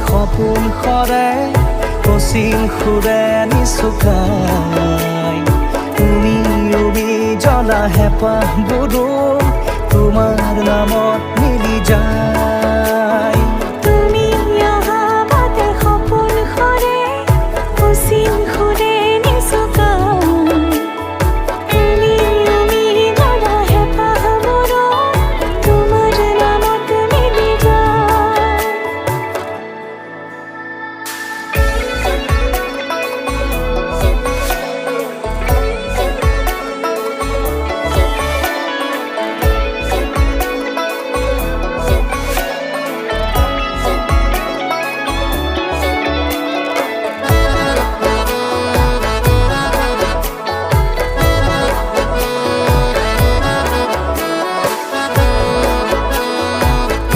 সপোন সদায় অচিন সুৰে নিচুকাই তুমি ৰবি জ্বলা হেঁপাহ বুদো তোমাৰ নামত মিলি যায়